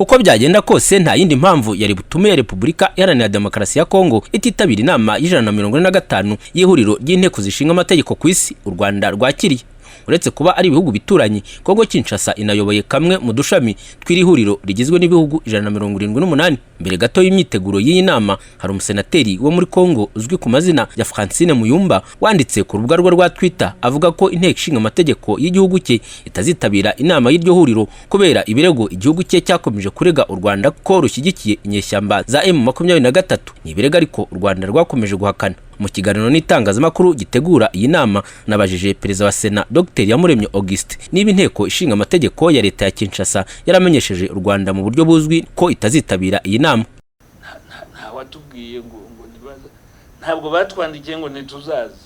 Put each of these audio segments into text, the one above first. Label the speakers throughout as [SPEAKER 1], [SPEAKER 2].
[SPEAKER 1] uko byagenda kose nta yindi mpamvu yari butume Repubulika iharanira Demokarasi ya Kongo ititabira inama y'145 y'ihuriro ry'inteko zishinga amategeko ku isi u Rwanda rwakiriye. Uretse kuba ari ibihugu bituranye, Congo Kinshasa inayoboye kamwe mu dushami tw'iri huriro rigizwe n'ibihugu 178. Mbere gato y'imyiteguro y'iyi nama hari umusenateri wo muri Kongo uzwi ku mazina ya Francine Muyumba wanditse ku rubuga rwa Twitter avuga ko inteko ishinga amategeko y'igihugu cye itazitabira inama y'iryo huriro kubera ibirego igihugu cye cyakomeje kurega u Rwanda ko rushyigikiye inyeshyamba za M23. Ni ibirego ariko u Rwanda rwakomeje guhakana. Mu kiganiro n'itangazamakuru gitegura iyi nama nabajije perezida wa Sena Dr. Yamuremye Auguste niba inteko ishinga amategeko ya leta ya Kinshasa yaramenyesheje u Rwanda mu buryo buzwi ko itazitabira iyi nama.
[SPEAKER 2] Nta watubwiye ngo nibaza, ntabwo batwandikiye ngo ntituzaza,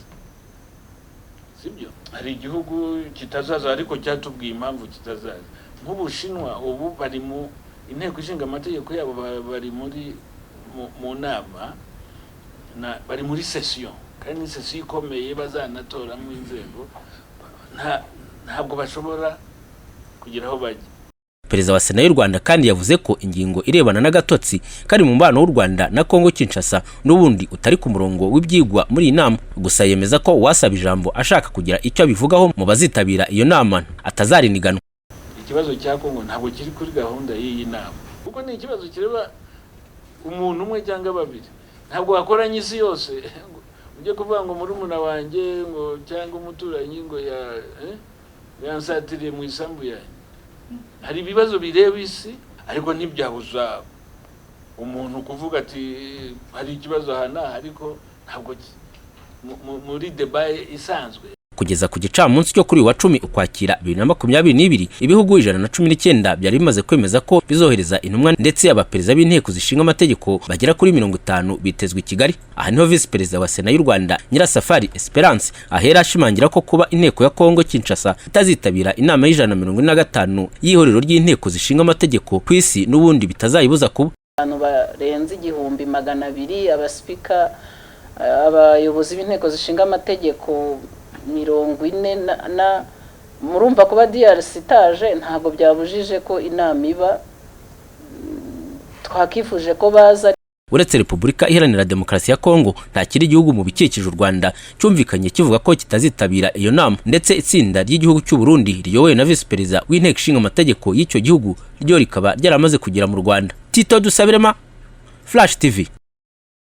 [SPEAKER 2] sibyo? Hari igihugu kitazaza ariko cyatubwiye impamvu kitazaza. Nk'Ubushinwa ubu bari mu inteko ishinga amategeko yabo, bari muri mu nama bari muri session, kandi session ikomeye bazanatoramo inzego, ntabwo bashobora kugira aho bajya.
[SPEAKER 1] Perezida wa Sena y'u Rwanda kandi yavuze ko ingingo irebana n'agatotsi kari mu mbano w'u Rwanda na Congo Kinshasa n'ubundi utari ku murongo w'ibyigwa muri iyi nama. Gusa yemeza ko uwasaba ijambo ashaka kugira icyo abivugaho mu bazitabira iyo nama atazariniganwa.
[SPEAKER 2] Ikibazo cya Kongo ntabwo kiri kuri gahunda y'iyi nama, kuko ni ikibazo kireba umuntu umwe cyangwa babiri. Ntabwo wakoranye isi yose ujye kuvuga ngo murumuna wanjye ngo cyangwa umuturanyi ngo yansatiriye mu isambu yanjye. Hari ibibazo bireba isi, ariko ntibyabuza umuntu kuvuga ati hari ikibazo hana, ariko ntabwo muri debate isanzwe.
[SPEAKER 1] Kugeza ku gicamunsi cyo kuri wa 10 Ukwakira 2022 ibihugu 119 byari bimaze kwemeza ko bizohereza intumwa ndetse abaperezida b'inteko zishinga amategeko bagera kuri 50 bitezwe i Kigali. Aha niho Vice Perezida wa Sena y'u Rwanda Nyirasafari Esperance ahera ashimangira ko kuba inteko ya Congo Kinshasa itazitabira inama y'145 y'ihuriro ry'inteko zishinga amategeko ku isi n'ubundi bitazayibuza kuba.
[SPEAKER 3] Abantu barenze 200 abaspeaker, abayobozi b'inteko zishinga amategeko 40 murumva kuba DRC itaje ntabwo byabujije ko inama iba. Twakifuje ko baza.
[SPEAKER 1] Uretse Repubulika iharanira Demokarasi ya Kongo, nta kiri igihugu mu bikikije u Rwanda cyumvikanye kivuga ko kitazitabira iyo nama, ndetse itsinda ry'igihugu cy'u Burundi riyobowe na Vice Perezida w'inteko ishinga amategeko y'icyo gihugu ryo rikaba ryaramaze kugera mu Rwanda. Tito Dusabirema, Flash TV.